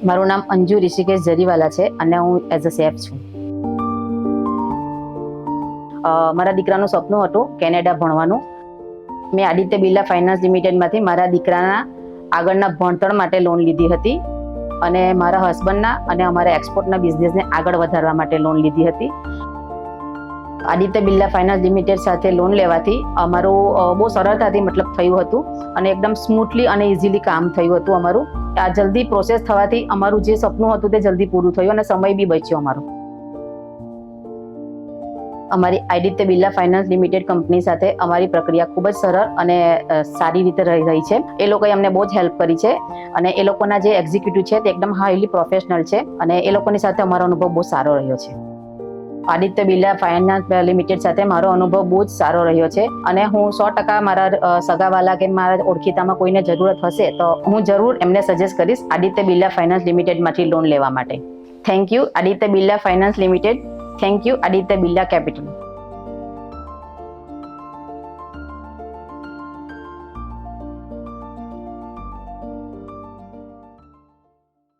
મારું નામ અંજુ ઋષિકેશ જરીવાલા છે અને હું એઝ અ શેફ છું. મારા દીકરાનું સપનું હતું કેનેડા ભણવાનું. મેં આદિત્ય બિરલા ફાઇનાન્સ લિમિટેડમાંથી મારા દીકરાના આગળના ભણતર માટે લોન લીધી હતી અને મારા હસબન્ડના અને અમારા એક્સપોર્ટના બિઝનેસને આગળ વધારવા માટે લોન લીધી હતી. આદિત્ય બિરલા ફાઇનાન્સ લિમિટેડ સાથે લોન લેવાથી અમારું બહુ સરળતાથી મતલબ થયું હતું અને એકદમ સ્મૂથલી અને ઇઝીલી કામ થયું હતું અમારું. આ જલ્દી પ્રોસેસ થવાથી અમારું જે સપનું હતું તે જલ્દી પૂરું થયું અને સમય બી બચ્યો અમારો. અમારી Aditya Birla finance limited company સાથે અમારી પ્રક્રિયા ખૂબ જ સરળ અને સારી રીતે રહી છે. એ લોકોએ અમને બહુ જ હેલ્પ કરી છે અને એ લોકોના જે એક્ઝિક્યુટિવ છે તે એકદમ હાઈલી પ્રોફેશનલ છે અને એ લોકોની સાથે અમારો અનુભવ બહુ સારો રહ્યો છે. આદિત્ય બિરલા ફાઇનાન્સ લિમિટેડ સાથે મારો અનુભવ બહુ જ સારો રહ્યો છે અને હું 100% મારા સગાવાલા કે મારા ઓળખીતામાં કોઈને જરૂરત હશે તો હું જરૂર એમને સજેસ્ટ કરીશ આદિત્ય બિરલા ફાઇનાન્સ લિમિટેડમાંથી લોન લેવા માટે. Thank you Aditya Birla finance limited. Thank you Aditya Birla capital.